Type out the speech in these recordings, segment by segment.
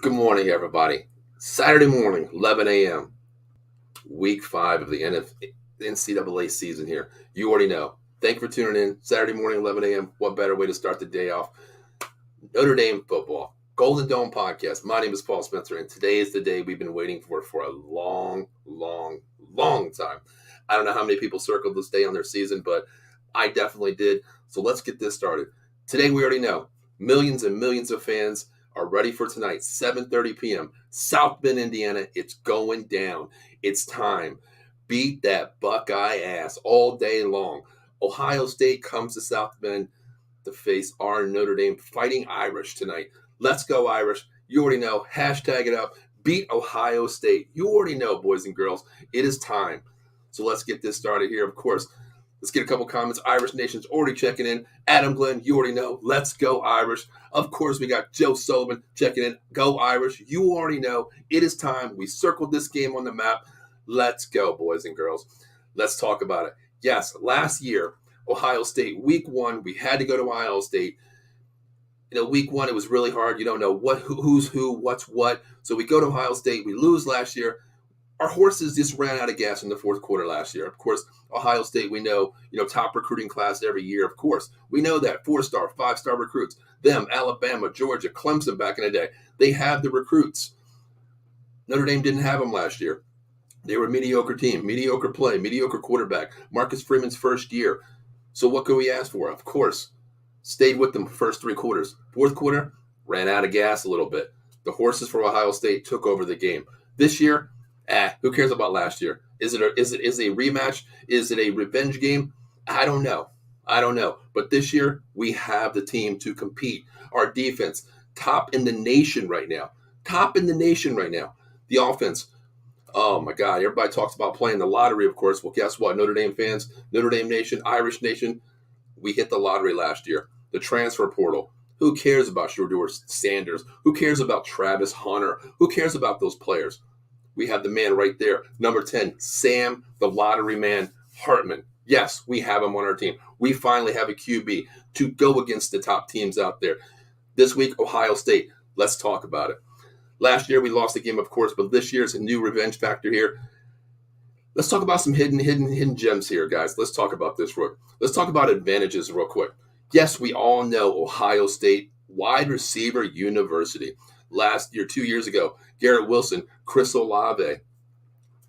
Good morning, everybody. Saturday morning, 11 a.m., week 5 of the NCAA season here. You already know. Thank you for tuning in. Saturday morning, 11 a.m. What better way to start the day off? Notre Dame football. Golden Dome podcast. My name is Paul Spencer, and today is the day we've been waiting for a long time. I don't know how many people circled this day on their season, but I definitely did. So let's get this started. Today, we already know millions and millions of fans are ready for tonight, 7:30 p.m. South Bend, Indiana. It's going down. It's time. Beat that Buckeye ass all day long. Ohio State comes to South Bend to face our Notre Dame Fighting Irish tonight. Let's go Irish. You already know. Hashtag it up. Beat Ohio State. You already know, boys and girls. It is time. So let's get this started here. Of course, let's get a couple comments. Irish Nation's already checking in. Adam Glenn, you already know. Let's go Irish. Of course, we got Joe Sullivan checking in. Go Irish. You already know. It is time. We circled this game on the map. Let's go, boys and girls. Let's talk about it. Yes, last year, Ohio State, week 1, we had to go to Ohio State. Week 1, it was really hard. You don't know who's who, what's what. So we go to Ohio State. We lose last year. Our horses just ran out of gas in the fourth quarter last year. Of course, Ohio State, we know, top recruiting class every year, of course. We know that 4-star, 5-star recruits. Them, Alabama, Georgia, Clemson back in the day. They have the recruits. Notre Dame didn't have them last year. They were a mediocre team, mediocre play, mediocre quarterback. Marcus Freeman's first year. So what could we ask for? Of course, stayed with them first 3 quarters. Fourth quarter, ran out of gas a little bit. The horses for Ohio State took over the game. This year, who cares about last year? Is it a rematch? Is it a revenge game? I don't know. But this year, we have the team to compete. Our defense, top in the nation right now. The offense, oh my God, everybody talks about playing the lottery, of course. Well, guess what? Notre Dame fans, Notre Dame Nation, Irish Nation, we hit the lottery last year. The transfer portal. Who cares about Shedeur Sanders? Who cares about Travis Hunter? Who cares about those players? We have the man right there. Number 10, Sam, the lottery man, Hartman. Yes, we have him on our team. We finally have a QB to go against the top teams out there. This week, Ohio State. Let's talk about it. Last year, we lost the game, of course, but this year's a new revenge factor here. Let's talk about some hidden gems here, guys. Let's talk about this real quick. Let's talk about advantages real quick. Yes, we all know Ohio State, wide receiver university. Last year, 2 years ago, Garrett Wilson, Chris Olave,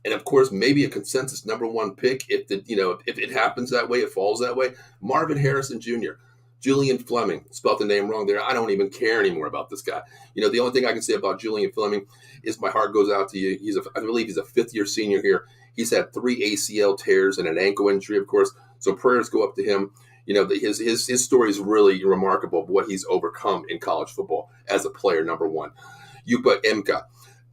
and of course, maybe a consensus number 1 pick if it happens that way, it falls that way. Marvin Harrison Jr., Julian Fleming, spelled the name wrong there. I don't even care anymore about this guy. The only thing I can say about Julian Fleming is my heart goes out to you. I believe he's a 5th-year senior here. He's had 3 ACL tears and an ankle injury, of course. So prayers go up to him. His story is really remarkable of what he's overcome in college football as a player, number 1. Yupa Emka,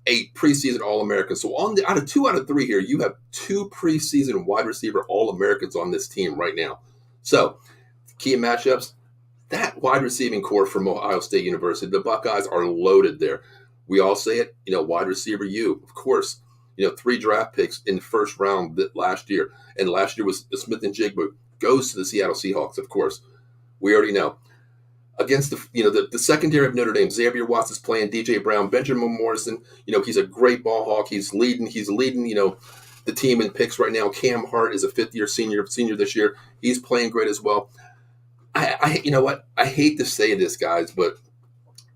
a preseason All-American. So out of 2 out of 3 here, you have 2 preseason wide receiver All-Americans on this team right now. So key matchups, that wide receiving core from Ohio State University, the Buckeyes are loaded there. We all say it, wide receiver U, of course. 3 draft picks in the first round last year. And last year was Smith and Jigba. Goes to the Seattle Seahawks, of course. We already know. Against the secondary of Notre Dame, Xavier Watts is playing, DJ Brown, Benjamin Morrison. He's a great ball hawk. He's leading. The team in picks right now. Cam Hart is a 5th-year senior this year. He's playing great as well. I you know what? I hate to say this, guys, but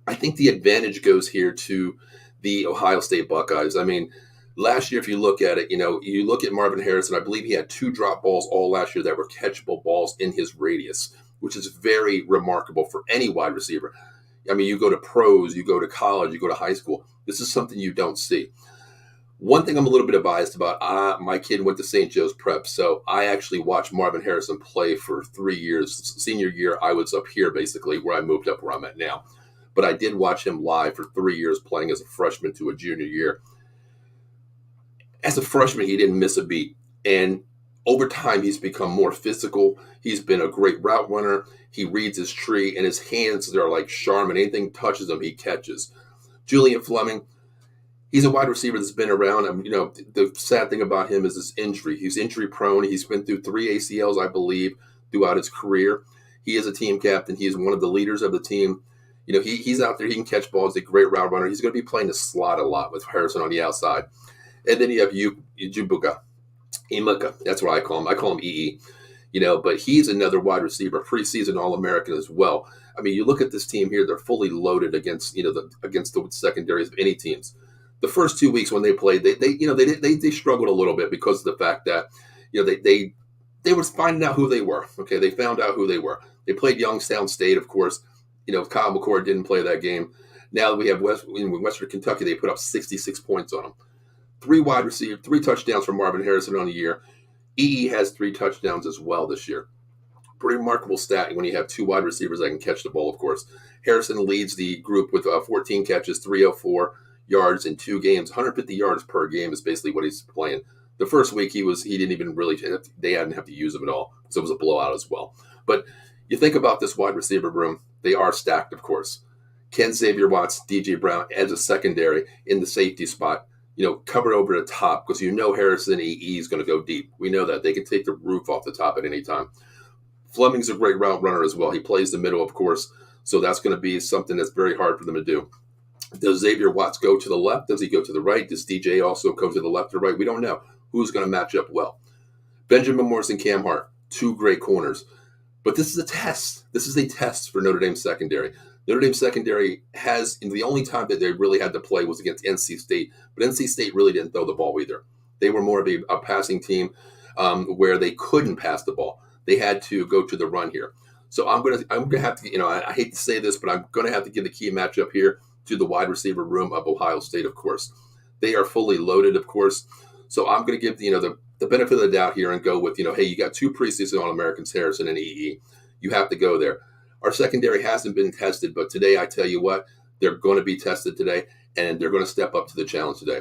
I think the advantage goes here to the Ohio State Buckeyes. I mean, last year, if you look at it, you look at Marvin Harrison, I believe he had 2 drop balls all last year that were catchable balls in his radius, which is very remarkable for any wide receiver. I mean, you go to pros, you go to college, you go to high school. This is something you don't see. One thing I'm a little bit biased about, my kid went to St. Joe's Prep, so I actually watched Marvin Harrison play for 3 years. Senior year, I was up here, basically, where I moved up where I'm at now. But I did watch him live for 3 years playing as a freshman to a junior year. As a freshman, he didn't miss a beat. And over time, he's become more physical. He's been a great route runner. He reads his tree, and his hands, they're like Charmin. Anything touches him, he catches. Julian Fleming, he's a wide receiver that's been around. The sad thing about him is his injury. He's injury prone. He's been through 3 ACLs, I believe, throughout his career. He is a team captain. He is one of the leaders of the team. He's out there. He can catch balls. He's a great route runner. He's going to be playing the slot a lot with Harrison on the outside. And then you have Jubuka, Imuka. That's what I call him. I call him EE. But he's another wide receiver, preseason All-American as well. I mean, you look at this team here; they're fully loaded against against the secondaries of any teams. The first 2 weeks when they played, they struggled a little bit because of the fact that they were finding out who they were. Okay, they found out who they were. They played Youngstown State, of course. Kyle McCord didn't play that game. Now we have Western Kentucky. They put up 66 points on them. 3 wide receivers, 3 touchdowns from Marvin Harrison on the year. EE has 3 touchdowns as well this year. Pretty remarkable stat when you have 2 wide receivers that can catch the ball, of course. Harrison leads the group with 14 catches, 304 yards in 2 games. 150 yards per game is basically what he's playing. The first week he didn't even really, they didn't have to use him at all. So it was a blowout as well. But you think about this wide receiver room, they are stacked, of course. Ken Xavier Watts, DJ Brown as a secondary in the safety spot, covered over the top because Harrison EE is going to go deep. We know that. They can take the roof off the top at any time. Fleming's a great route runner as well. He plays the middle, of course, so that's going to be something that's very hard for them to do. Does Xavier Watts go to the left? Does he go to the right? Does DJ also go to the left or right? We don't know who's going to match up well. Benjamin Morris and Cam Hart, 2 great corners. But this is a test. This is a test for Notre Dame secondary. Notre Dame secondary the only time that they really had to play was against NC State, but NC State really didn't throw the ball either. They were more of a passing team where they couldn't pass the ball. They had to go to the run here. So I'm gonna have to, I hate to say this, but I'm gonna have to give the key matchup here to the wide receiver room of Ohio State, of course. They are fully loaded, of course. So I'm gonna give the benefit of the doubt here and go with, hey, you got 2 preseason All-Americans, Harrison and EE. You have to go there. Our secondary hasn't been tested, but today I tell you what, they're going to be tested today, and they're going to step up to the challenge today.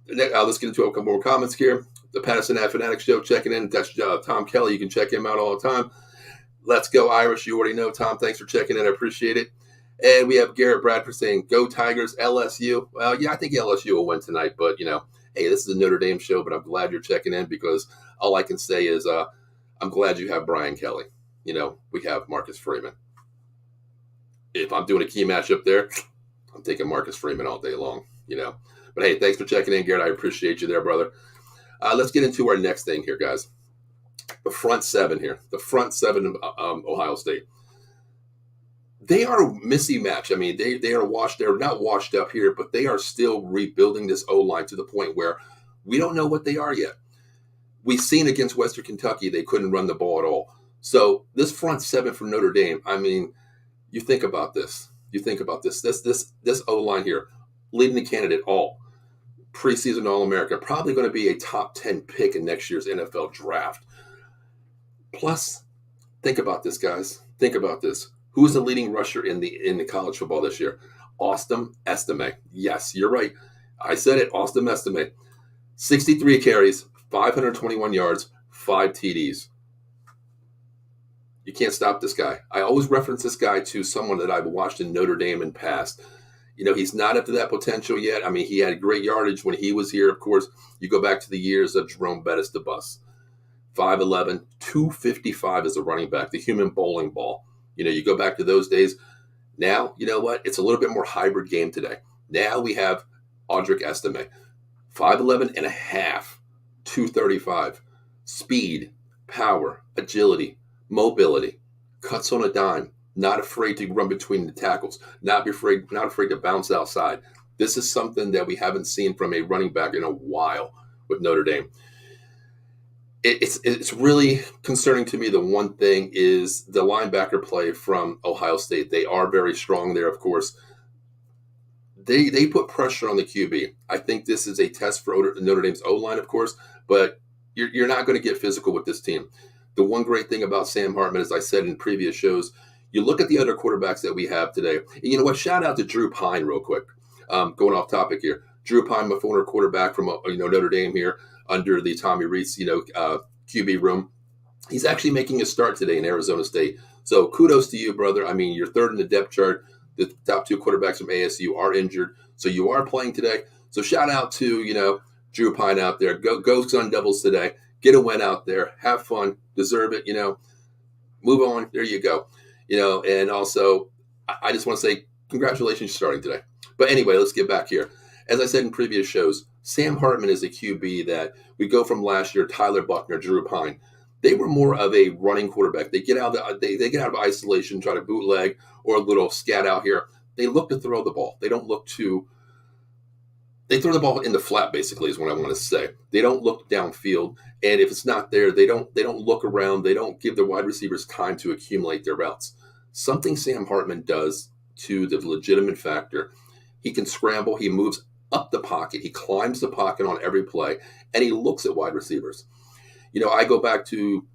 Let's get into a couple more comments here. The Patterson Fanatics Show checking in. That's Tom Kelly. You can check him out all the time. Let's go, Irish. You already know, Tom. Thanks for checking in. I appreciate it. And we have Garrett Bradford saying, go Tigers, LSU. Well, yeah, I think LSU will win tonight, but, hey, this is a Notre Dame show, but I'm glad you're checking in because all I can say is I'm glad you have Brian Kelly. We have Marcus Freeman. If I'm doing a key matchup there, I'm taking Marcus Freeman all day long, But, hey, thanks for checking in, Garrett. I appreciate you there, brother. Let's get into our next thing here, guys. The front 7 here. The front 7 of Ohio State. They are a missy match. I mean, they are washed. They're not washed up here, but they are still rebuilding this O-line to the point where we don't know what they are yet. We've seen against Western Kentucky, they couldn't run the ball at all. So this front 7 from Notre Dame, I mean, you think about this. This O-line here, leading the candidate all. Preseason All-American, probably going to be a top 10 pick in next year's NFL draft. Plus, think about this, guys. Think about this. Who's the leading rusher in the college football this year? Austin Estime. Yes, you're right. I said it, Austin Estime. 63 carries, 521 yards, 5 TDs. You can't stop this guy. I always reference this guy to someone that I've watched in Notre Dame in past. He's not up to that potential yet. I mean, he had great yardage when he was here. Of course, you go back to the years of Jerome Bettis, the bus. 5'11", 255 as a running back, the human bowling ball. You go back to those days. Now, you know what? It's a little bit more hybrid game today. Now we have Audric Estime, 5'11 and a half, 235. Speed, power, agility, mobility, cuts on a dime, not afraid to run between the tackles, not afraid to bounce outside. This is something that we haven't seen from a running back in a while with Notre Dame. It's really concerning to me. The one thing is the linebacker play from Ohio State. They are very strong there, of course. They put pressure on the QB. I think this is a test for Notre Dame's O-line, of course, but you're not going to get physical with this team. The one great thing about Sam Hartman, as I said in previous shows, you look at the other quarterbacks that we have today. And you know what? Shout out to Drew Pine real quick. Going off topic here. Drew Pine, my former quarterback from Notre Dame here under the Tommy Rees QB room. He's actually making a start today in Arizona State. So kudos to you, brother. I mean, you're 3rd in the depth chart. The top 2 quarterbacks from ASU are injured, so you are playing today. So shout out to Drew Pine out there. Go Sun Devils today. Get a win out there. Have fun. Deserve it. Move on. There you go. And also I just want to say congratulations starting today. But anyway, let's get back here. As I said in previous shows, Sam Hartman is a QB that we go from last year, Tyler Buckner, Drew Pine. They were more of a running quarterback. They get out of they get out of isolation, try to bootleg or a little scat out here. They look to throw the ball. They don't look to they throw the ball in the flat, basically, is what I want to say. They don't look downfield, and if it's not there, they don't look around. They don't give their wide receivers time to accumulate their routes. Something Sam Hartman does to the legitimate factor. He can scramble. He moves up the pocket. He climbs the pocket on every play, and he looks at wide receivers. I go back to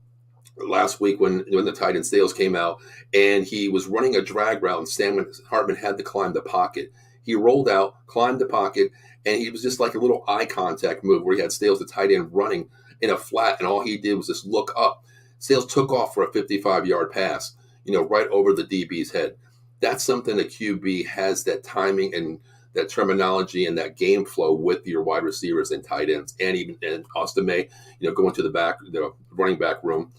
last week when the tight end sales came out, and he was running a drag route, and Sam Hartman had to climb the pocket. He rolled out, climbed the pocket, and he was just like a little eye contact move where he had Sales, the tight end, running in a flat, and all he did was just look up. Sales took off for a 55-yard pass, right over the DB's head. That's something the QB has, that timing and that terminology and that game flow with your wide receivers and tight ends, and Austin May, going to the running back room.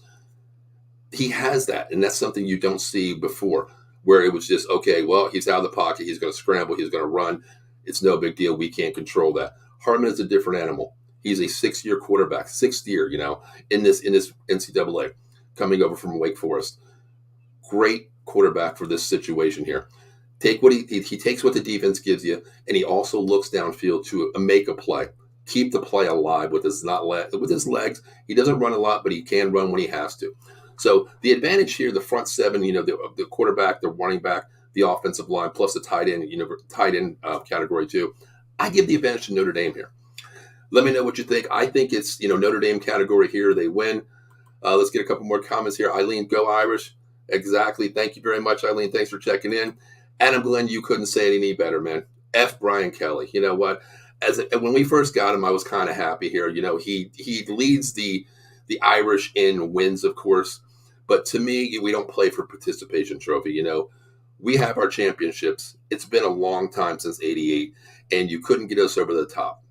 He has that, and that's something you don't see before, where it was just, okay, well, he's out of the pocket, he's going to scramble, he's going to run. It's no big deal. We can't control that. Hartman is a different animal. He's a 6-year quarterback, sixth year, in this NCAA, coming over from Wake Forest. Great quarterback for this situation here. Take what he takes what the defense gives you, and he also looks downfield to make a play, keep the play alive with his legs. He doesn't run a lot, but he can run when he has to. So the advantage here, the front seven, the quarterback, the running back, the offensive line, plus the tight end category too. I give the advantage to Notre Dame here. Let me know what you think. I think it's Notre Dame category here. They win. Let's get a couple more comments here. Eileen, go Irish. Exactly. Thank you very much, Eileen. Thanks for checking in. Adam Glenn, you couldn't say it any better, man. F. Brian Kelly. You know what? When we first got him, I was kind of happy here. He leads the Irish in wins, of course. But to me, we don't play for participation trophy. We have our championships. It's been a long time since '88, and you couldn't get us over the top.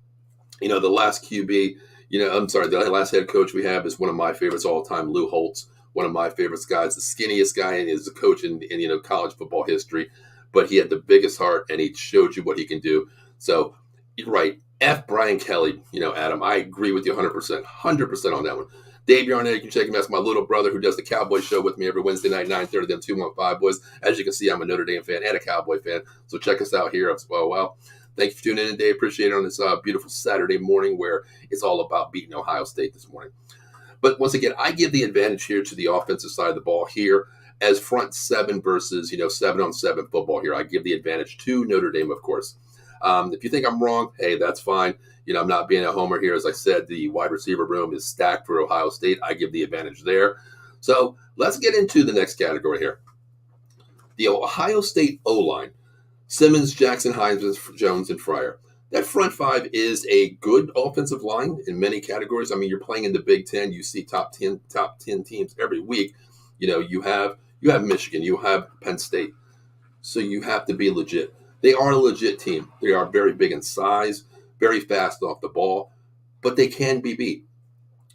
The last QB, the last head coach we have is one of my favorites all time, Lou Holtz, one of my favorites guys, the skinniest guy is a coach in college football history, but he had the biggest heart, and he showed you what he can do. So, you're right. F. Brian Kelly, Adam, I agree with you 100% on that one. Dave Yarnett, you can check him out. That's my little brother who does the Cowboy Show with me every Wednesday night, 9:30, them 215 boys. As you can see, I'm a Notre Dame fan and a Cowboy fan, so check us out here as well. Well, thank you for tuning in today. Appreciate it on this beautiful Saturday morning where it's all about beating Ohio State this morning. But once again, I give the advantage here to the offensive side of the ball here as front seven versus 7-on-7 football here. I give the advantage to Notre Dame, of course. If you think I'm wrong, hey, that's fine. I'm not being a homer here. As I said, the wide receiver room is stacked for Ohio State. I give the advantage there. So let's get into the next category here. The Ohio State O-line. Simmons, Jackson, Hines, Jones, and Fryer. That front five is a good offensive line in many categories. I mean, you're playing in the Big Ten. You see top 10 teams every week. You have Michigan. You have Penn State. So you have to be legit. They are a legit team. They are very big in size, very fast off the ball, but they can be beat.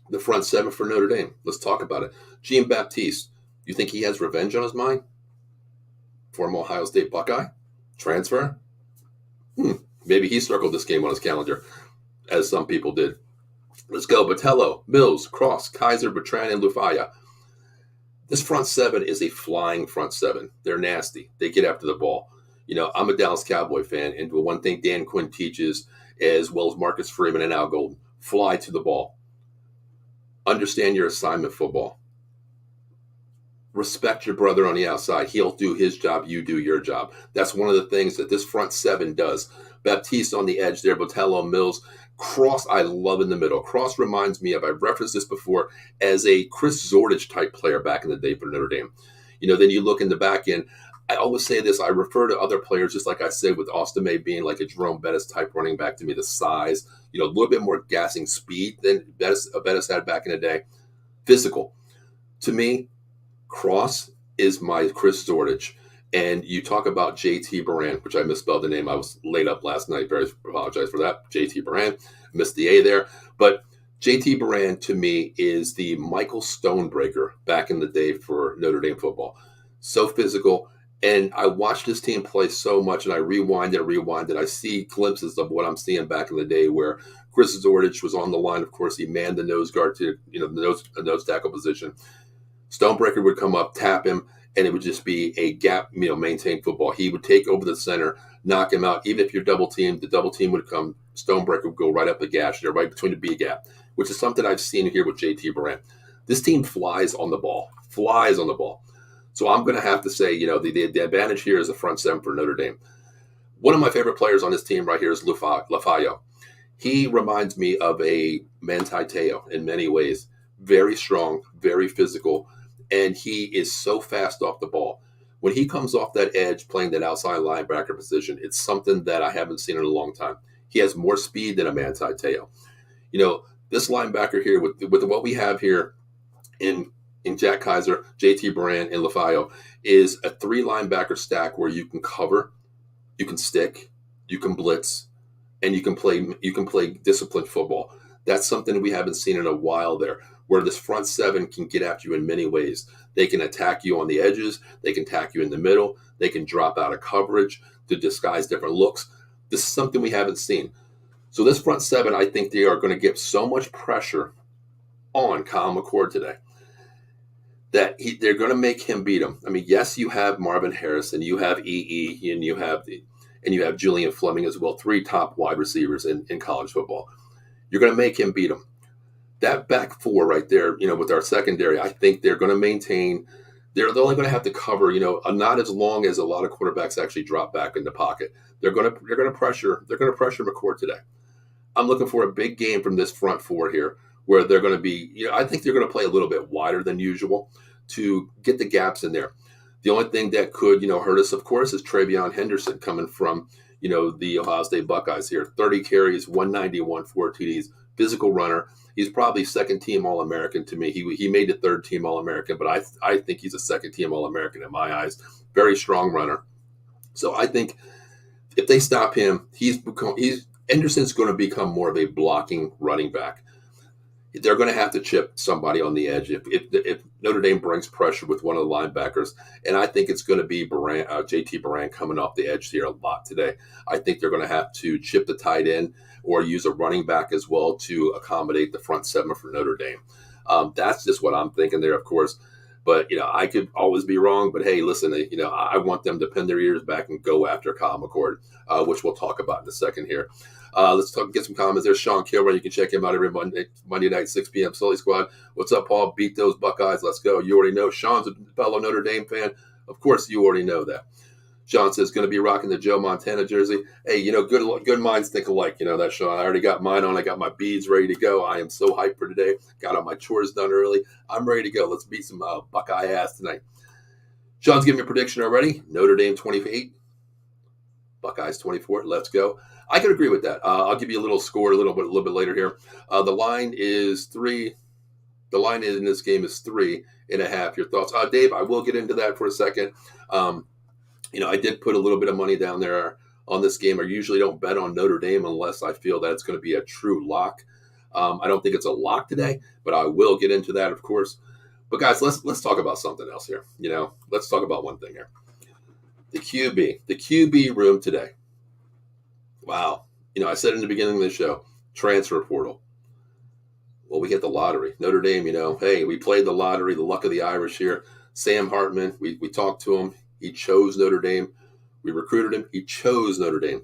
The front seven for Notre Dame. Let's talk about it. Jean-Baptiste, you think he has revenge on his mind? Former Ohio State Buckeye? Transfer? Maybe he circled this game on his calendar, as some people did. Let's go. Botello, Mills, Cross, Kaiser, Bertrand, and Lufaya. This front seven is a flying front seven. They're nasty. They get after the ball. I'm a Dallas Cowboy fan, and the one thing Dan Quinn teaches, as well as Marcus Freeman and Al Golden, fly to the ball. Understand your assignment football. Respect your brother on the outside. He'll do his job. You do your job. That's one of the things that this front seven does. Baptiste on the edge there, Botello, Mills. Cross, I love in the middle. Cross reminds me of, I've referenced this before, as a Chris Zordich type player back in the day for Notre Dame. Then you look in the back end. I always say this. I refer to other players, just like I said, with Austin May being like a Jerome Bettis type running back to me, the size, a little bit more gassing speed than Bettis had back in the day. Physical. To me, Cross is my Chris Zordich. And you talk about JT Baran, which I misspelled the name. I was laid up last night. Very apologize for that. JT Baran. Missed the A there. But JT Baran, to me, is the Michael Stonebreaker back in the day for Notre Dame football. So physical. And I watched this team play so much, and I rewinded. I see glimpses of what I'm seeing back in the day, where Chris Zordich was on the line. Of course, he manned the nose guard to the nose tackle position. Stonebreaker would come up, tap him, and it would just be a gap, maintained football. He would take over the center, knock him out. Even if you're double teamed, the double team would come. Stonebreaker would go right up the gash there, right between the B gap, which is something I've seen here with JT Barant. This team flies on the ball. So I'm going to have to say, the advantage here is the front seven for Notre Dame. One of my favorite players on this team right here is Lafayo. He reminds me of a Manti Te'o in many ways. Very strong, very physical, and he is so fast off the ball. When he comes off that edge playing that outside linebacker position, it's something that I haven't seen in a long time. He has more speed than a Manti Te'o. This linebacker here, with what we have here in Jack Kaiser, JT Barant, and Lafayo, is a 3 linebacker stack where you can cover, you can stick, you can blitz, and you can play disciplined football. That's something we haven't seen in a while there, where this front seven can get after you in many ways. They can attack you on the edges, they can attack you in the middle, they can drop out of coverage to disguise different looks. This is something we haven't seen. So this front seven, I think they are going to get so much pressure on Kyle McCord today that they're going to make him beat him. I mean, yes, you have Marvin Harrison, you have EE, and you have Julian Fleming as well, 3 top wide receivers in college football. You're going to make him beat him. That back 4 right there, with our secondary, I think they're going to maintain. They're only going to have to cover, not as long as a lot of quarterbacks actually drop back in the pocket. They're going to pressure McCord today. I'm looking for a big game from this front 4 here, where they're going to be, I think they're going to play a little bit wider than usual to get the gaps in there. The only thing that could, hurt us, of course, is Travion Henderson coming from, the Ohio State Buckeyes here. 30 carries, 191, 4 TDs, physical runner. He's probably second-team All-American to me. He made the third-team All-American, but I think he's a second-team All-American in my eyes. Very strong runner. So I think if they stop him, Henderson's going to become more of a blocking running back. They're going to have to chip somebody on the edge if Notre Dame brings pressure with one of the linebackers. And I think it's going to be JT Barant coming off the edge here a lot today. I think they're going to have to chip the tight end or use a running back as well to accommodate the front seven for Notre Dame. That's just what I'm thinking there, of course. But, I could always be wrong. But, hey, listen, I want them to pin their ears back and go after Kyle McCord, which we'll talk about in a second here. Let's get some comments. There's Sean Kilroy. You can check him out every Monday night, 6 p.m. Sully Squad. What's up, Paul? Beat those Buckeyes. Let's go. You already know. Sean's a fellow Notre Dame fan. Of course, you already know that. Sean says, going to be rocking the Joe Montana jersey. Hey, good minds think alike. That, Sean. I already got mine on. I got my beads ready to go. I am so hyped for today. Got all my chores done early. I'm ready to go. Let's beat some Buckeye ass tonight. Sean's giving me a prediction already. Notre Dame 28. Buckeyes 24. Let's go. I can agree with that. I'll give you a little score a little bit later here. The line is 3. The line in this game is 3.5. Your thoughts, Dave? I will get into that for a second. I did put a little bit of money down there on this game. I usually don't bet on Notre Dame unless I feel that it's going to be a true lock. I don't think it's a lock today, but I will get into that, of course. But guys, let's talk about something else here. Let's talk about one thing here. The QB room today. Wow. I said in the beginning of the show, transfer portal. Well, we hit the lottery. Notre Dame, hey, we played the lottery, the luck of the Irish here. Sam Hartman, we talked to him. He chose Notre Dame. We recruited him. He chose Notre Dame.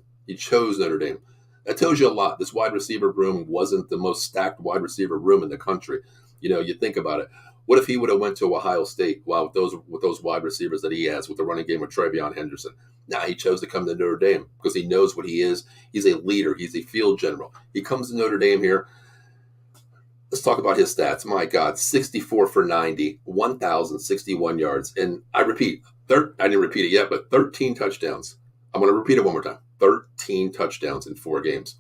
That tells you a lot. This wide receiver room wasn't the most stacked wide receiver room in the country. You think about it. What if he would have went to Ohio State? Wow, with those wide receivers that he has, with the running game with Travion Henderson. Now he chose to come to Notre Dame because he knows what he is. He's a leader. He's a field general. He comes to Notre Dame here. Let's talk about his stats. My God, 64 for 90, 1,061 yards. And I repeat, I didn't repeat it yet, but 13 touchdowns. I'm going to repeat it one more time. 13 touchdowns in 4 games.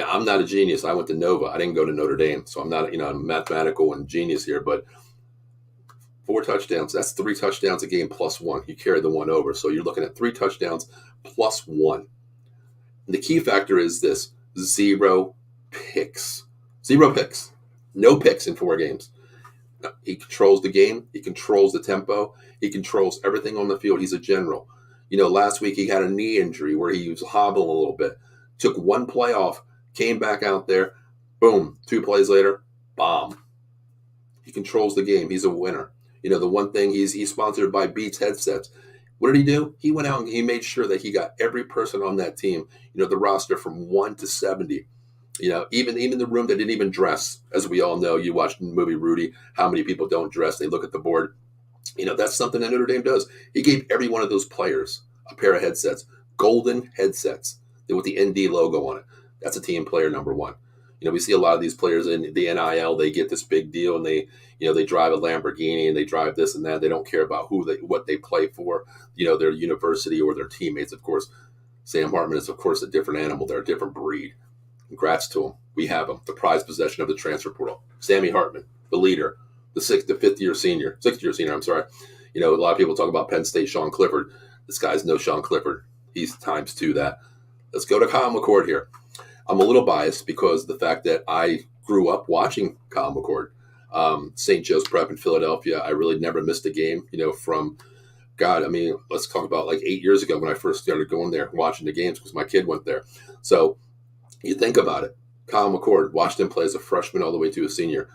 I'm not a genius. I went to Nova. I didn't go to Notre Dame, so I'm not, a mathematical and genius here. But 4 touchdowns, that's 3 touchdowns a game plus 1. He carried the 1 over. So you're looking at 3 touchdowns plus 1. And the key factor is this: 0 picks. 0 picks. No picks in 4 games. He controls the game. He controls the tempo. He controls everything on the field. He's a general. Last week he had a knee injury where he was hobbling a little bit. Took one play off, came back out there, boom, 2 plays later, bomb. He controls the game. He's a winner. The one thing he's sponsored by Beats headsets. What did he do? He went out and he made sure that he got every person on that team, the roster from 1 to 70. Even the room that didn't even dress, as we all know. You watch the movie Rudy, how many people don't dress? They look at the board. That's something that Notre Dame does. He gave every one of those players a pair of headsets, golden headsets with the ND logo on it. That's a team player number one. We see a lot of these players in the NIL. They get this big deal, and they drive a Lamborghini and they drive this and that. They don't care about what they play for, their university or their teammates. Of course, Sam Hartman is, of course, a different animal. They're a different breed. Congrats to him. We have him, the prized possession of the transfer portal. Sammy Hartman, the leader, the 6th-year senior. I'm sorry. A lot of people talk about Penn State, Sean Clifford. This guy's no Sean Clifford. He's times 2 that. Let's go to Kyle McCord here. I'm a little biased because of the fact that I grew up watching Kyle McCord. St. Joe's Prep in Philadelphia. I really never missed a game, from God. Let's talk about like 8 years ago when I first started going there, watching the games because my kid went there. So you think about it. Kyle McCord, watched him play as a freshman all the way to a senior.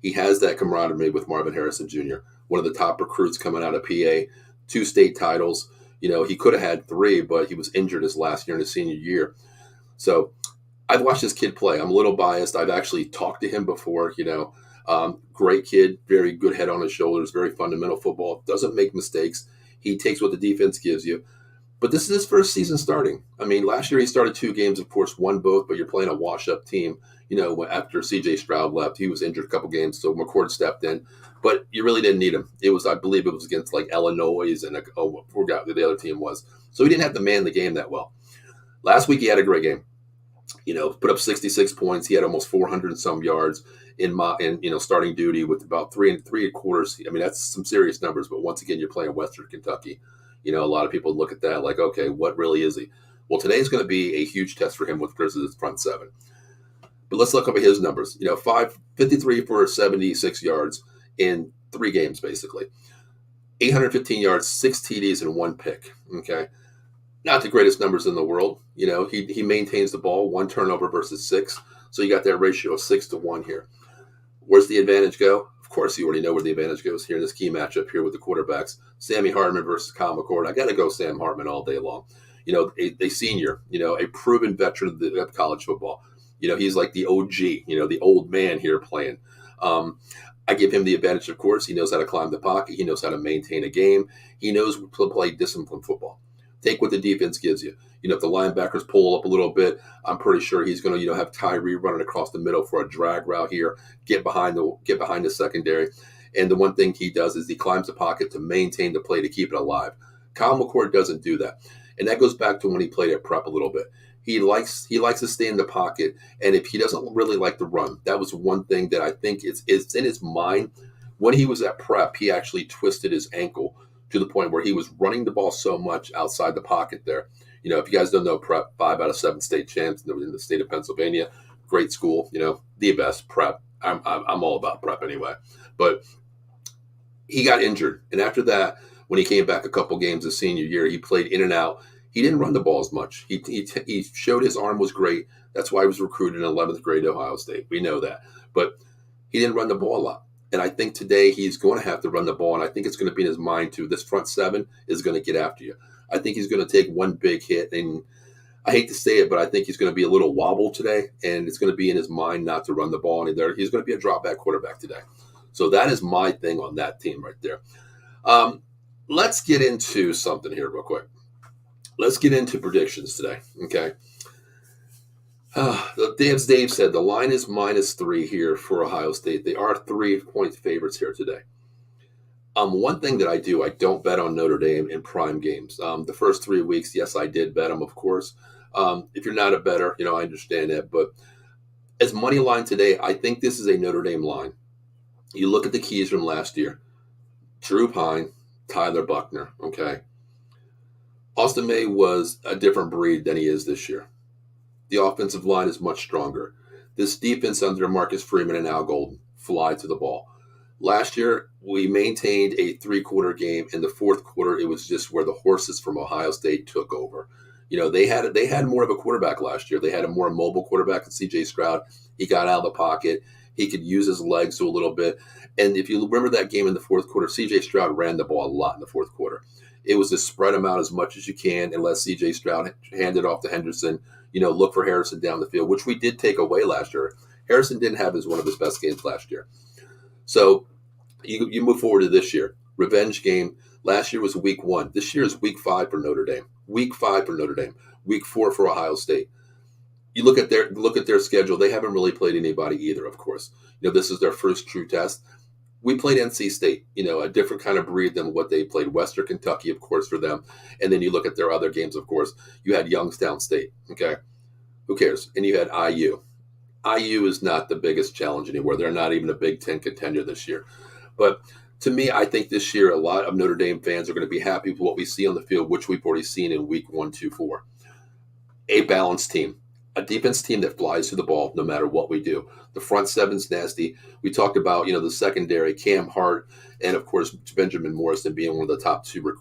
He has that camaraderie with Marvin Harrison Jr., one of the top recruits coming out of PA, 2 state titles. He could have had 3, but he was injured his last year in his senior year. So I've watched this kid play. I'm a little biased. I've actually talked to him before, great kid, very good head on his shoulders, very fundamental football, doesn't make mistakes. He takes what the defense gives you. But this is his first season starting. Last year he started 2 games, of course, won both, but you're playing a wash-up team. After C.J. Stroud left, he was injured a couple games, so McCord stepped in. But you really didn't need him. I believe it was against like Illinois, and I forgot who the other team was. So he didn't have to man the game that well. Last week he had a great game. Put up 66 points. He had almost 400 and some yards in starting duty with about 3 3/4. That's some serious numbers. But once again, you're playing Western Kentucky. A lot of people look at that like, okay, what really is he? Well, today's going to be a huge test for him because of his front 7. But let's look up at his numbers. 53 for 76 yards in 3 games, basically. 815 yards, 6 TDs, and 1 pick. Okay. Not the greatest numbers in the world. He maintains the ball, 1 turnover versus 6. So you got that ratio of 6 to 1 here. Where's the advantage go? Of course, you already know where the advantage goes here in this key matchup here with the quarterbacks. Sammy Hartman versus Kyle McCord. I got to go Sam Hartman all day long. A senior, a proven veteran of college football. He's like the OG, the old man here playing. I give him the advantage, of course. He knows how to climb the pocket. He knows how to maintain a game. He knows to play disciplined football. Take what the defense gives you. If the linebackers pull up a little bit, I'm pretty sure he's going to, have Tyree running across the middle for a drag route here, get behind the secondary. And the one thing he does is he climbs the pocket to maintain the play to keep it alive. Kyle McCord doesn't do that. And that goes back to when he played at Prep a little bit. He likes to stay in the pocket, and if he doesn't really like to run, that was one thing that I think is in his mind. When he was at Prep, he actually twisted his ankle to the point where he was running the ball so much outside the pocket there. If you guys don't know Prep, 5 out of 7 state champs in the state of Pennsylvania, great school, the best Prep. I'm all about Prep anyway. But he got injured, and after that, when he came back a couple games his senior year, he played in and out. He didn't run the ball as much. He showed his arm was great. That's why he was recruited in 11th grade Ohio State. We know that. But he didn't run the ball a lot. And I think today he's going to have to run the ball, and I think it's going to be in his mind too. This front 7 is going to get after you. I think he's going to take one big hit, and I hate to say it, but I think he's going to be a little wobble today, and it's going to be in his mind not to run the ball. And he's going to be a drop back quarterback today. So that is my thing on that team right there. Let's get into something here real quick. Let's get into predictions today, okay? As Dave said, the line is -3 here for Ohio State. They are 3-point favorites here today. One thing that I do, I don't bet on Notre Dame in prime games. The first 3 weeks, yes, I did bet them, of course. If you're not a bettor, I understand that. But as money line today, I think this is a Notre Dame line. You look at the keys from last year. Drew Pine, Tyler Buckner, okay? Austin May was a different breed than he is this year. The offensive line is much stronger. This defense under Marcus Freeman and Al Golden fly to the ball. Last year, we maintained a three-quarter game. In the fourth quarter, it was just where the horses from Ohio State took over. They had more of a quarterback last year. They had a more mobile quarterback than C.J. Stroud. He got out of the pocket. He could use his legs a little bit. And if you remember that game in the fourth quarter, C.J. Stroud ran the ball a lot in the fourth quarter. It was to spread them out as much as you can and let C.J. Stroud hand it off to Henderson. Look for Harrison down the field, which we did take away last year. Harrison didn't have one of his best games last year. So you move forward to this year. Revenge game. Last year was week 1. This year is week 5 for Notre Dame. Week 5 for Notre Dame. Week 4 for Ohio State. You look at their schedule. They haven't really played anybody either, of course. This is their first true test. We played NC State, a different kind of breed than what they played. Western Kentucky, of course, for them. And then you look at their other games, of course. You had Youngstown State, okay? Who cares? And you had IU. IU is not the biggest challenge anywhere. They're not even a Big Ten contender this year. But to me, I think this year a lot of Notre Dame fans are going to be happy with what we see on the field, which we've already seen in week 1, 2, 4. A balanced team. A defense team that flies to the ball no matter what we do. The front seven's nasty. We talked about, the secondary, Cam Hart, and of course Benjamin Morrison being one of the top 2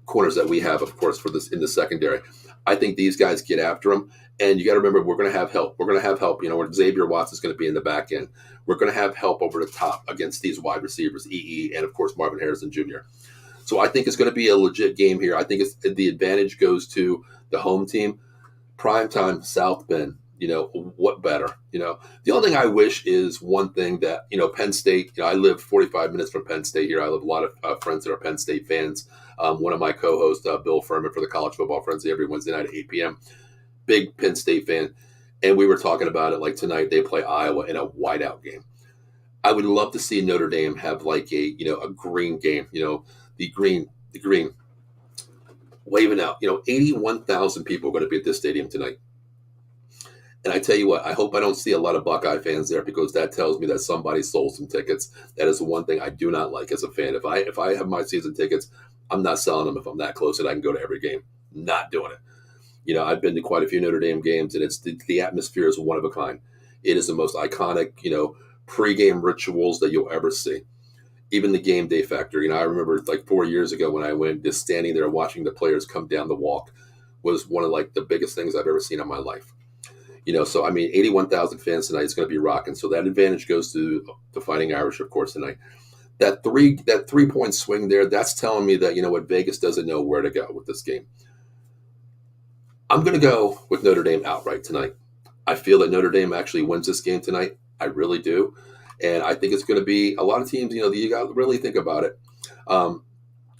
corners that we have, of course, for this in the secondary. I think these guys get after them, and you got to remember we're going to have help. We're going to have help. Xavier Watts is going to be in the back end. We're going to have help over the top against these wide receivers, and of course Marvin Harrison Jr. So I think it's going to be a legit game here. I think the advantage goes to the home team. Primetime, South Bend, what better? The only thing I wish is one thing that, Penn State, I live 45 minutes from Penn State here. I have a lot of friends that are Penn State fans. One of my co-hosts, Bill Furman for the College Football Frenzy every Wednesday night at 8 p.m. Big Penn State fan. And we were talking about it like tonight they play Iowa in a whiteout game. I would love to see Notre Dame have like a green game, the green waving out. 81,000 people are going to be at this stadium tonight. And I tell you what, I hope I don't see a lot of Buckeye fans there because that tells me that somebody sold some tickets. That is the one thing I do not like as a fan. If I have my season tickets, I'm not selling them if I'm that close and I can go to every game. Not doing it. I've been to quite a few Notre Dame games, and it's the atmosphere is one of a kind. It is the most iconic, pregame rituals that you'll ever see. Even the game day factor. I remember like 4 years ago when I went, just standing there watching the players come down the walk was one of like the biggest things I've ever seen in my life. So 81,000 fans tonight is going to be rocking. So that advantage goes to the Fighting Irish, of course, tonight. That 3-point swing there, that's telling me that Vegas doesn't know where to go with this game. I'm going to go with Notre Dame outright tonight. I feel that Notre Dame actually wins this game tonight. I really do. And I think it's going to be a lot of teams, you got to really think about it. You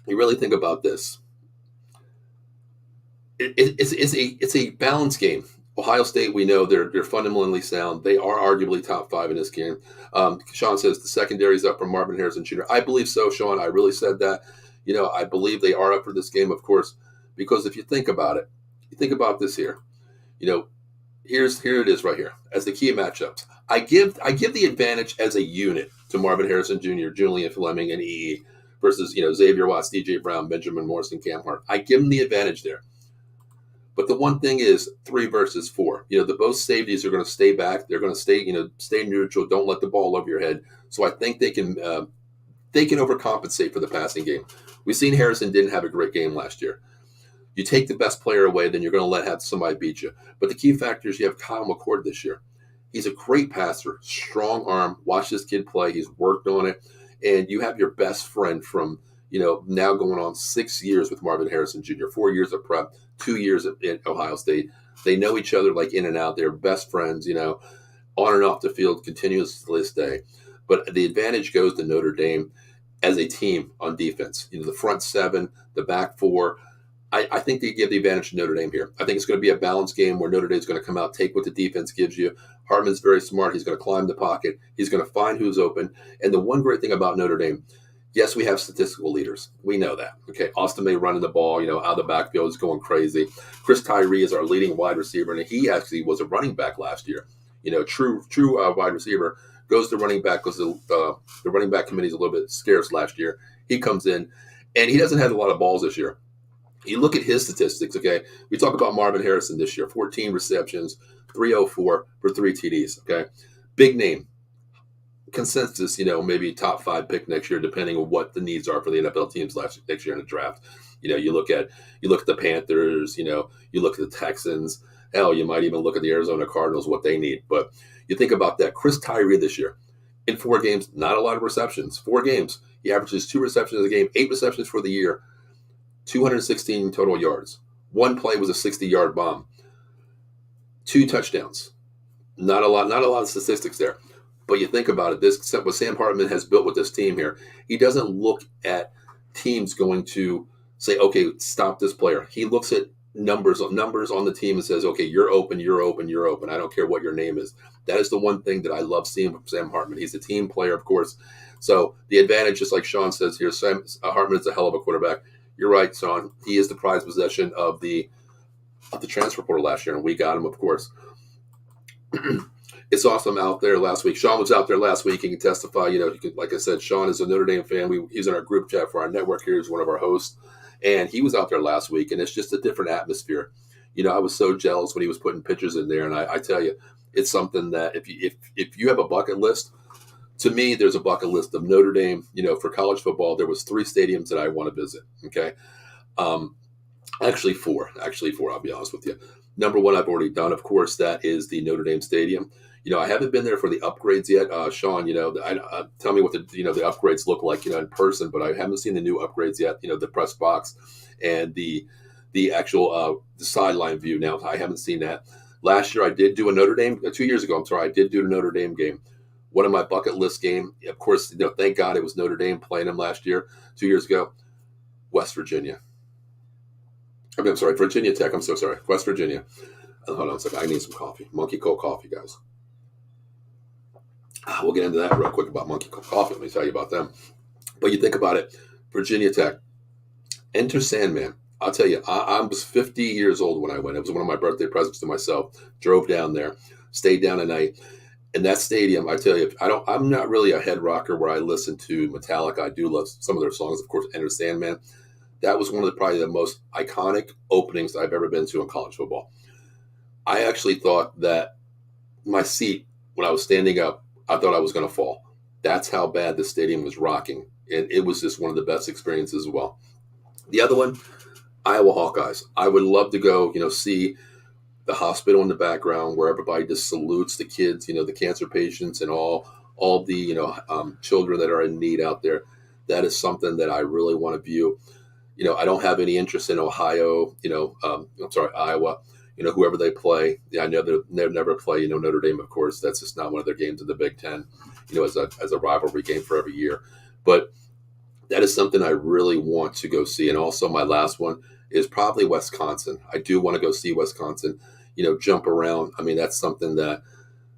really think about this. It's a balanced game. Ohio State, we know they're fundamentally sound. They are arguably top 5 in this game. Sean says the secondary is up for Marvin Harrison Jr. I believe so, Sean. I really said that. I believe they are up for this game, of course, because if you think about it, you think about this here. Here it is right here as the key matchups. I give the advantage as a unit to Marvin Harrison Jr., Julian Fleming, and EE versus Xavier Watts, DJ Brown, Benjamin Morrison, Cam Hart. I give them the advantage there. But the one thing is 3 versus 4. The both safeties are going to stay back. They're going to stay neutral. Don't let the ball over your head. So I think they can overcompensate for the passing game. We've seen Harrison didn't have a great game last year. You take the best player away, then you're going to have somebody beat you. But the key factor is you have Kyle McCord this year. He's a great passer, strong arm. Watch this kid play. He's worked on it. And you have your best friend from, now going on 6 years with Marvin Harrison Jr., 4 years of prep, 2 years at Ohio State. They know each other like in and out. They're best friends, on and off the field continuously to this day. But the advantage goes to Notre Dame as a team on defense. The front 7, the back 4. I think they give the advantage to Notre Dame here. I think it's going to be a balanced game where Notre Dame's going to come out, take what the defense gives you. Hartman's very smart. He's going to climb the pocket. He's going to find who's open. And the one great thing about Notre Dame, yes, we have statistical leaders. We know that. Okay, Austin May running the ball, out of the backfield is going crazy. Chris Tyree is our leading wide receiver, and he actually was a running back last year. True wide receiver. Goes to running back because the running back committee is a little bit scarce last year. He comes in, and he doesn't have a lot of balls this year. You look at his statistics, okay? We talk about Marvin Harrison this year, 14 receptions, 304 for 3 TDs, okay? Big name. consensus, maybe top 5 pick next year, depending on what the needs are for the NFL teams next year in the draft. You look at the Panthers, you look at the Texans. Hell, you might even look at the Arizona Cardinals, what they need. But you think about that. Chris Tyree this year, in 4 games, not a lot of receptions. 4 games, he averages 2 receptions a game, 8 receptions for the year, 216 total yards. One play was a 60-yard bomb. 2 touchdowns. Not a lot of statistics there. But you think about it, this what Sam Hartman has built with this team here, he doesn't look at teams going to say, okay, stop this player. He looks at numbers on the team and says, okay, you're open. I don't care what your name is. That is the one thing that I love seeing from Sam Hartman. He's a team player, of course. So the advantage, just like Sean says here, Sam Hartman is a hell of a quarterback. You're right, Sean. He is the prized possession of the transfer portal last year, and we got him, of course. It's awesome out there last week. Sean was out there last week. He can testify. Like I said, Sean is a Notre Dame fan. He's in our group chat for our network here. He's one of our hosts. And he was out there last week, and it's just a different atmosphere. I was so jealous when he was putting pictures in there. And I tell you, it's something that if you have a bucket list, to me, there's a bucket list of Notre Dame. For college football, there was 3 stadiums that I want to visit. Okay. Actually 4. I'll be honest with you. Number 1, I've already done. Of course, that is the Notre Dame Stadium. I haven't been there for the upgrades yet. Sean, tell me what the upgrades look like, in person, but I haven't seen the new upgrades yet. The press box and the actual the sideline view. Now, I haven't seen that. Last year, I did do a Notre Dame. 2 years ago, I did do a Notre Dame game. One of my bucket list game. Of course, thank God it was Notre Dame playing them last year. 2 years ago, West Virginia. I'm sorry, Virginia Tech. I'm so sorry, West Virginia. Hold on a second. I need some coffee. Monkey Cold coffee, guys. We'll get into that real quick about Monkey Cold coffee. Let me tell you about them. But you think about it, Virginia Tech. Enter Sandman. I'll tell you, I was 50 years old when I went. It was one of my birthday presents to myself. Drove down there, stayed down a night. And that stadium, I tell you, I'm not really a head rocker where I listen to Metallica. I do love some of their songs, of course, Enter Sandman. That was one of probably the most iconic openings I've ever been to in college football. I actually thought that my seat, when I was standing up, I thought I was going to fall. That's how bad the stadium was rocking. And it was just one of the best experiences as well. The other one, Iowa Hawkeyes. I would love to go, see the hospital in the background where everybody just salutes the kids, the cancer patients and all the, children that are in need out there. That is something that I really want to view. I don't have any interest in Ohio, Iowa, whoever they play. Yeah, I know they'll never play, Notre Dame, of course. That's just not one of their games in the Big Ten, as a rivalry game for every year. But that is something I really want to go see. And also my last one is probably Wisconsin. I do want to go see Wisconsin, jump around. I mean, that's something that,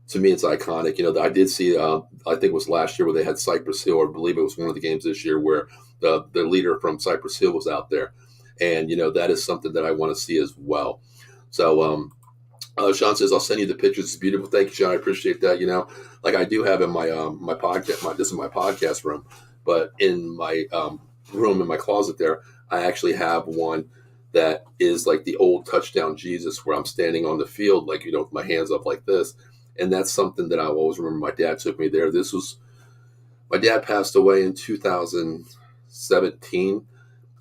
to me, it's iconic. I did see, I think it was last year where they had Cypress Hill, or I believe it was one of the games this year where the leader from Cypress Hill was out there. And, that is something that I want to see as well. So, Sean says, I'll send you the pictures. It's beautiful. Thank you, Sean. I appreciate that. Like I do have in my my podcast, this is my podcast room, but in my room, in my closet there, I actually have one that is like the old touchdown Jesus, where I'm standing on the field, like, with my hands up like this. And that's something that I always remember. My dad took me there. My dad passed away in 2017.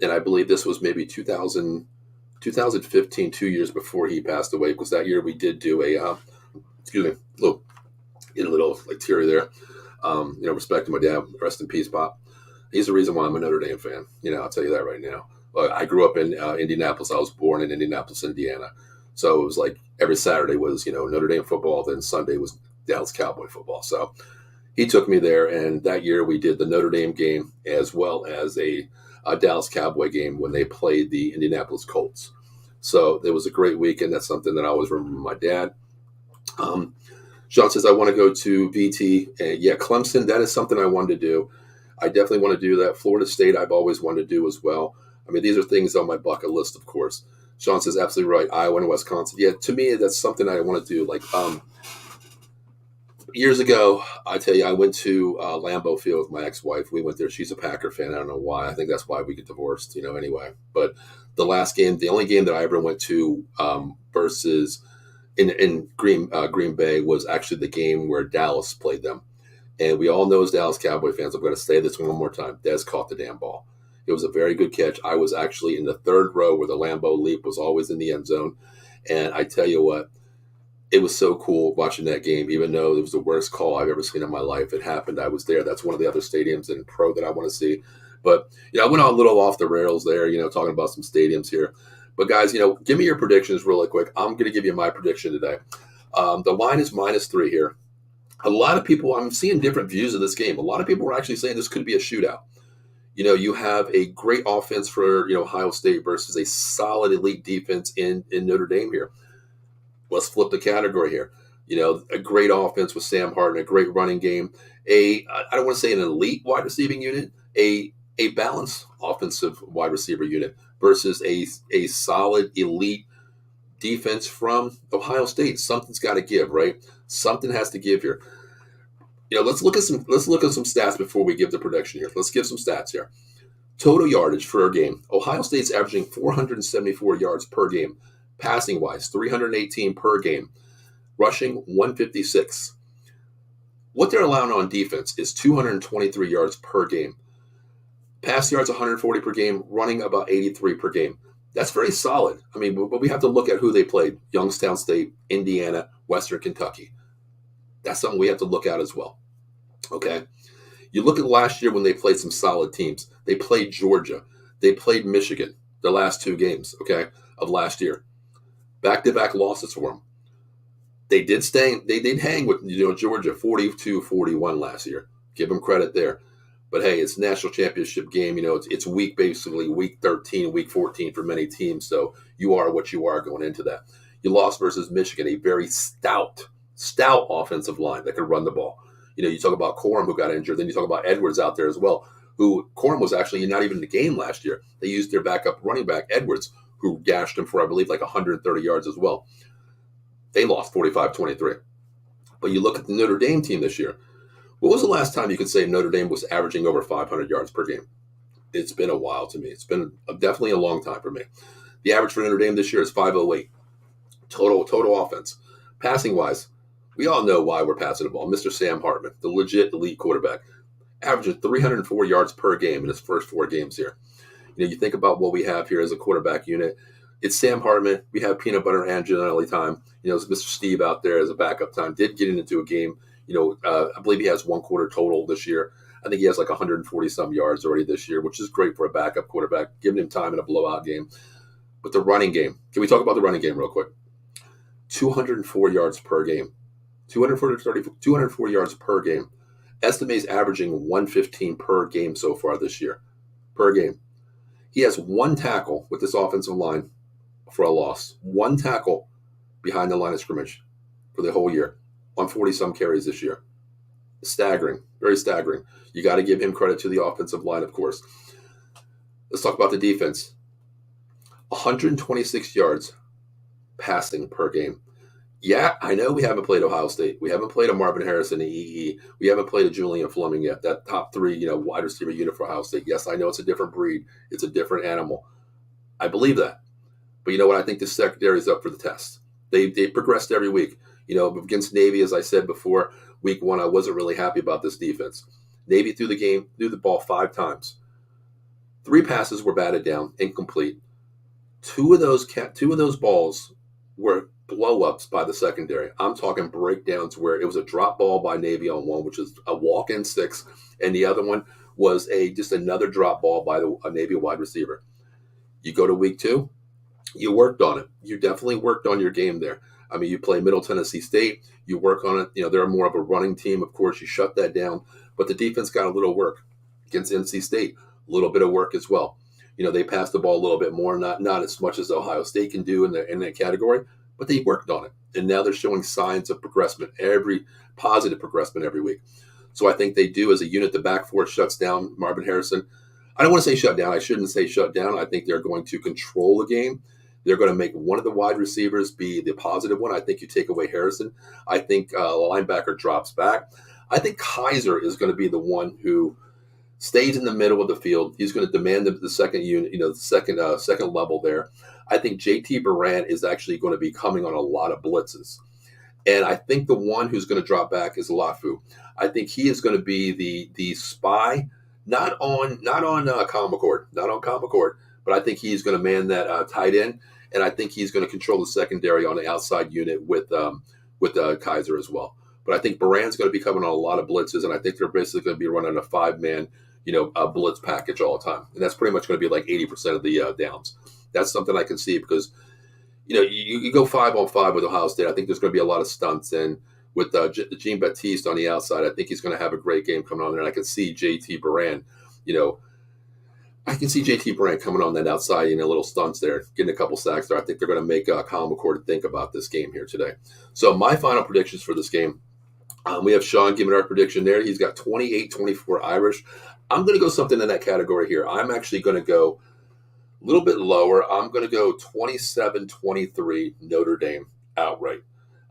And I believe this was maybe 2015, 2 years before he passed away, because that year we did do a little like teary there. Respect to my dad. Rest in peace, Pop. He's the reason why I'm a Notre Dame fan. I'll tell you that right now. I grew up in Indianapolis. I was born in Indianapolis, Indiana. So it was like every Saturday was, Notre Dame football. Then Sunday was Dallas Cowboy football. So he took me there. And that year we did the Notre Dame game as well as a Dallas Cowboy game when they played the Indianapolis Colts. So it was a great weekend. That's something that I always remember my dad. Sean says, I want to go to VT. Yeah, Clemson, that is something I wanted to do. I definitely want to do that. Florida State, I've always wanted to do as well. I mean, these are things on my bucket list, of course. Sean says, absolutely right. Iowa and Wisconsin. Yeah, to me, that's something I want to do. Like, years ago, I tell you, I went to Lambeau Field with my ex-wife. We went there. She's a Packer fan. I don't know why. I think that's why we get divorced, anyway. But the last game, the only game that I ever went to versus in Green Bay was actually the game where Dallas played them. And we all know as Dallas Cowboy fans, I'm going to say this one more time. Dez caught the damn ball. It was a very good catch. I was actually in the third row where the Lambeau leap was always in the end zone. And I tell you what, it was so cool watching that game, even though it was the worst call I've ever seen in my life. It happened. I was there. That's one of the other stadiums in pro that I want to see. But, I went on a little off the rails there, talking about some stadiums here. But, guys, give me your predictions really quick. I'm going to give you my prediction today. The line is -3 here. A lot of people, I'm seeing different views of this game. A lot of people are actually saying this could be a shootout. You have a great offense for, Ohio State versus a solid elite defense in Notre Dame here. Let's flip the category here. A great offense with Sam Hartman, a great running game. I don't want to say an elite wide receiving unit, a balanced offensive wide receiver unit versus a solid elite defense from Ohio State. Something's got to give, right? Something has to give here. Let's look at some stats before we give the prediction here. Let's give some stats here. Total yardage for a game. Ohio State's averaging 474 yards per game. Passing wise, 318 per game. Rushing, 156. What they're allowing on defense is 223 yards per game. Pass yards, 140 per game. Running, about 83 per game. That's very solid. I mean, but we have to look at who they played. Youngstown State, Indiana, Western Kentucky. That's something we have to look at as well. Okay? You look at last year when they played some solid teams. They played Georgia. They played Michigan, the last 2 games, okay, of last year. Back-to-back losses for them. They did hang with Georgia 42-41 last year. Give them credit there. But hey, it's a national championship game. It's week 13, week 14 for many teams. So you are what you are going into that. You lost versus Michigan, a very stout offensive line that could run the ball. You talk about Corum, who got injured. Then you talk about Edwards out there as well, who Corum was actually not even in the game last year. They used their backup running back, Edwards, who gashed him for, I believe, like 130 yards as well. They lost 45-23. But you look at the Notre Dame team this year. When was the last time you could say Notre Dame was averaging over 500 yards per game? It's been a while to me. It's been definitely a long time for me. The average for Notre Dame this year is 508. Total offense. Passing-wise, we all know why we're passing the ball. Mr. Sam Hartman, the legit elite quarterback, averaging 304 yards per game in his first 4 games here. You think about what we have here as a quarterback unit. It's Sam Hartman. We have Peanut Butter and Angelelli time. It's Mr. Steve out there as a backup time. Did get into a game. I believe he has 1 quarter total this year. I think he has like 140-some yards already this year, which is great for a backup quarterback, giving him time in a blowout game. But the running game. Can we talk about the running game real quick? 204 yards per game. 204 yards per game. Estimates averaging 115 per game so far this year. Per game. He has 1 tackle with this offensive line for a loss. 1 tackle behind the line of scrimmage for the whole year on 40-some carries this year. Staggering. Very staggering. You got to give him credit to the offensive line, of course. Let's talk about the defense. 126 yards passing per game. Yeah, I know we haven't played Ohio State. We haven't played a Marvin Harrison in EE. We haven't played a Julian Fleming yet. That top 3, wide receiver unit for Ohio State. Yes, I know it's a different breed. It's a different animal. I believe that. But you know what? I think the secondary is up for the test. They progressed every week. Against Navy, as I said before, week 1, I wasn't really happy about this defense. Navy threw the ball 5 times. 3 passes were batted down, incomplete. 2 of those balls were blow-ups by the secondary. I'm talking breakdowns where it was a drop ball by Navy on one, which is a walk-in 6, and the other one was just another drop ball by a Navy wide receiver. You go to week 2, you worked on it. You definitely worked on your game there. I mean, you play Middle Tennessee State, you work on it. They're more of a running team. Of course, you shut that down, but the defense got a little work against NC State, a little bit of work as well. They passed the ball a little bit more, not as much as Ohio State can do in that category, but they worked on it. And now they're showing signs of progression, every positive progression every week. So I think they do as a unit. The back 4 shuts down Marvin Harrison. I don't want to say shut down. I shouldn't say shut down. I think they're going to control the game. They're going to make one of the wide receivers be the positive one. I think you take away Harrison. I think a linebacker drops back. I think Kaiser is going to be the one who stays in the middle of the field. He's going to demand the second unit, the second level there. I think JT Baran is actually going to be coming on a lot of blitzes. And I think the one who's going to drop back is Lafu. I think he is going to be the spy, not on Kyle McCord, not on Kyle McCord, but I think he's going to man that tight end, and I think he's going to control the secondary on the outside unit with Kaiser as well. But I think Baran's going to be coming on a lot of blitzes, and I think they're basically going to be running a 5-man, blitz package all the time, and that's pretty much going to be like 80% of the downs. That's something I can see because you go 5-on-5 with Ohio State. I think there's going to be a lot of stunts, and with Jean Baptiste on the outside, I think he's going to have a great game coming on there. And I can see JT Baran, coming on that outside, little stunts there, getting a couple sacks there. I think they're going to make Kyle McCord think about this game here today. So my final predictions for this game, we have Sean giving our prediction there. He's got 28-24 Irish. I'm going to go something in that category here. I'm actually going to go a little bit lower. I'm going to go 27-23 Notre Dame outright.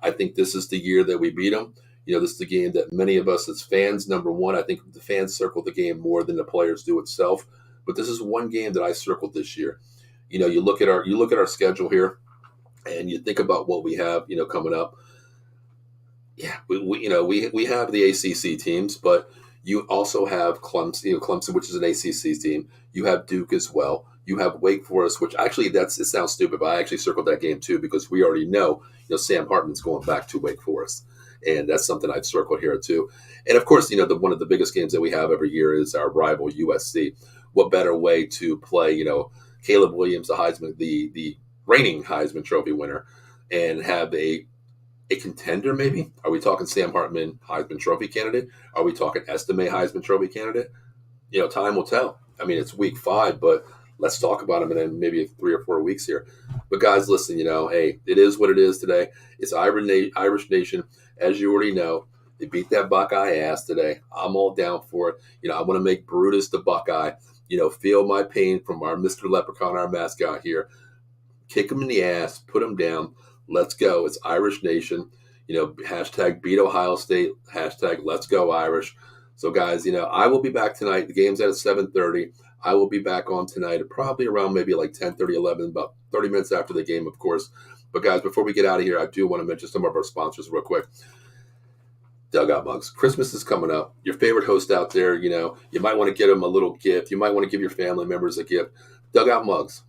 I think this is the year that we beat them. This is the game that many of us as fans, number one, I think the fans circle the game more than the players do itself. But this is one game that I circled this year. You look at our schedule here, and you think about what we have, coming up. Yeah, we have the ACC teams, but you also have Clemson, which is an ACC team. You have Duke as well. You have Wake Forest, which actually it sounds stupid, but I actually circled that game too because we already know, Sam Hartman's going back to Wake Forest, and that's something I've circled here too. And of course, one of the biggest games that we have every year is our rival USC. What better way to play, Caleb Williams, the reigning Heisman Trophy winner, and have a contender maybe? Are we talking Sam Hartman Heisman Trophy candidate? Are we talking Estime Heisman Trophy candidate? Time will tell. I mean, it's week 5, but let's talk about him in maybe 3 or 4 weeks here. But guys, listen, hey, it is what it is today. It's Irish Nation. As you already know, they beat that Buckeye ass today. I'm all down for it. I want to make Brutus the Buckeye, feel my pain from our Mr. Leprechaun, our mascot here. Kick him in the ass, put him down. Let's go. It's Irish Nation. Hashtag beat Ohio State. Hashtag let's go Irish. So guys, I will be back tonight. The game's at 7:30. I will be back on tonight, probably around maybe like 10:30, 11, about 30 minutes after the game, of course. But guys, before we get out of here, I do want to mention some of our sponsors real quick. Dugout Mugs. Christmas is coming up. Your favorite host out there, you might want to get them a little gift. You might want to give your family members a gift. Dugout Mugs.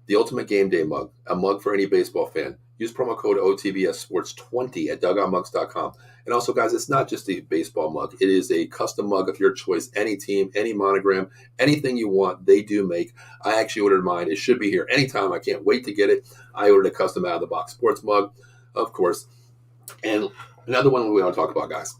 The ultimate game day mug. A mug for any baseball fan. Use promo code OTBSSports20 at dugoutmugs.com. And also, guys, it's not just a baseball mug. It is a custom mug of your choice. Any team, any monogram, anything you want, they do make. I actually ordered mine. It should be here anytime. I can't wait to get it. I ordered a custom out-of-the-box sports mug, of course. And another one we want to talk about, guys.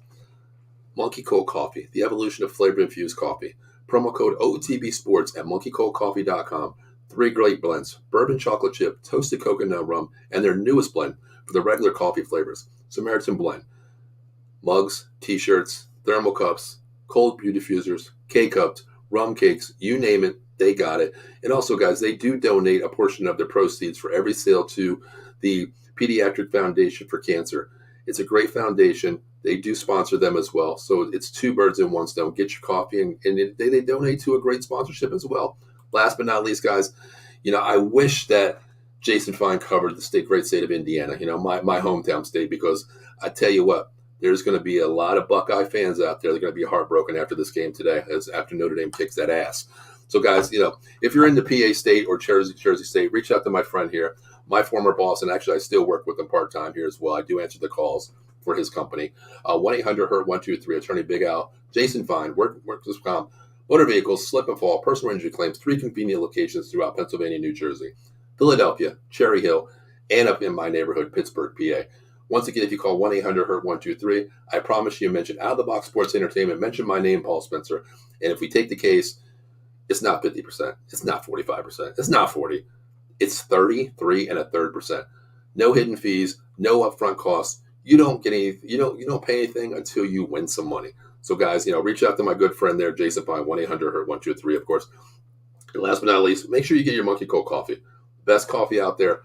Monkey Cold Coffee, the evolution of flavor-infused coffee. Promo code OTBSports at monkeycoldcoffee.com. 3 great blends: bourbon chocolate chip, toasted coconut rum, and their newest blend for the regular coffee flavors, Samaritan Blend. Mugs, t-shirts, thermal cups, cold brew diffusers, K-cups, rum cakes, you name it, they got it. And also, guys, they do donate a portion of their proceeds for every sale to the Pediatric Foundation for Cancer. It's a great foundation. They do sponsor them as well. So it's 2 birds in 1 stone. Get your coffee, and they donate to a great sponsorship as well. Last but not least, guys, I wish that Jason Fine covered the great state of Indiana, my hometown state, because I tell you what, there's going to be a lot of Buckeye fans out there. They're going to be heartbroken after this game today, after Notre Dame kicks that ass. So, guys, if you're in the PA State or Jersey State, reach out to my friend here, my former boss, and actually I still work with him part-time here as well. I do answer the calls for his company. 1-800-HURT-123, Attorney Big Al, Jason Fine, work.com. Motor vehicles, slip and fall, personal injury claims, 3 convenient locations throughout Pennsylvania, New Jersey, Philadelphia, Cherry Hill, and up in my neighborhood, Pittsburgh, PA. Once again, if you call 1-800-HURT-123, I promise you mention Out of the Box Sports Entertainment, mention my name, Paul Spencer, and if we take the case, it's not 50%, it's not 45%, it's not 40%, it's 33 1/3%. No hidden fees, no upfront costs. You don't get any, you don't pay anything until you win some money. So, guys, reach out to my good friend there, Jason Pine, 1-800-HURT-123, of course. And last but not least, make sure you get your Monkey Cold coffee. Best coffee out there.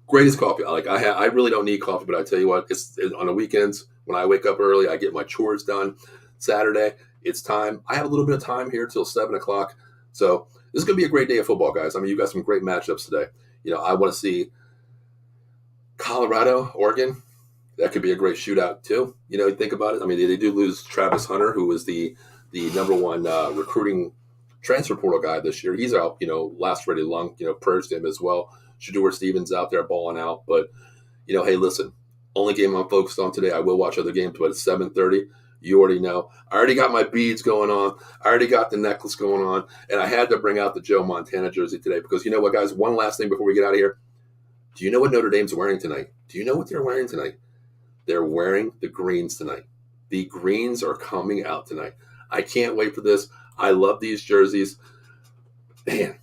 Greatest coffee. I really don't need coffee, but I tell you what, it's on the weekends when I wake up early, I get my chores done. Saturday, it's time. I have a little bit of time here till 7 o'clock. So this is going to be a great day of football, guys. I mean, you got some great matchups today. I want to see Colorado, Oregon. That could be a great shootout too. You think about it. I mean, they do lose Travis Hunter, who was the number one recruiting transfer portal guy this year. He's out. Last ready long. Prayers to him as well. Shador Stevens out there balling out. But hey, listen. Only game I'm focused on today. I will watch other games, but it's 7:30. You already know. I already got my beads going on. I already got the necklace going on, and I had to bring out the Joe Montana jersey today because you know what, guys. One last thing before we get out of here. Do you know what Notre Dame's wearing tonight? Do you know what they're wearing tonight? They're wearing the greens tonight. The greens are coming out tonight. I can't wait for this. I love these jerseys. Man.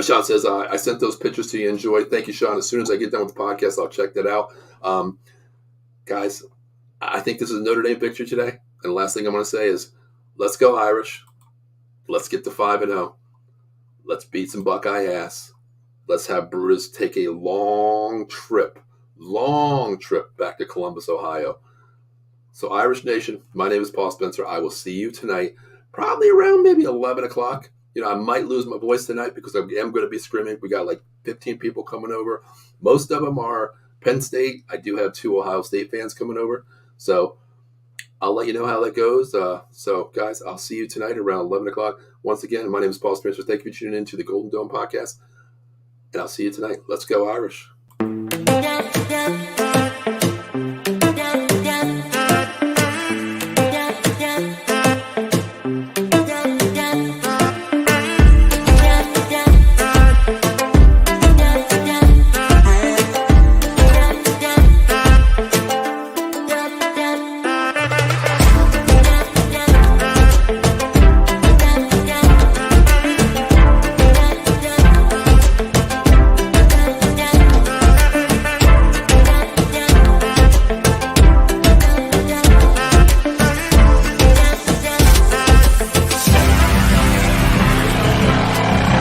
Sean says, I sent those pictures to you. Enjoy. Thank you, Sean. As soon as I get done with the podcast, I'll check that out. Guys, I think this is a Notre Dame victory today. And the last thing I'm going to say is, let's go Irish. Let's get to 5-0. Let's beat some Buckeye ass. Let's have Brutus take a long trip back to Columbus, Ohio. So Irish Nation, my name is Paul Spencer. I will see you tonight, probably around maybe 11 o'clock. I might lose my voice tonight because I am going to be screaming. We got like 15 people coming over. Most of them are Penn State. I do have 2 Ohio State fans coming over. So I'll let you know how that goes. So, guys, I'll see you tonight around 11 o'clock. Once again, my name is Paul Spencer. Thank you for tuning in to the Golden Dome podcast. And I'll see you tonight. Let's go Irish.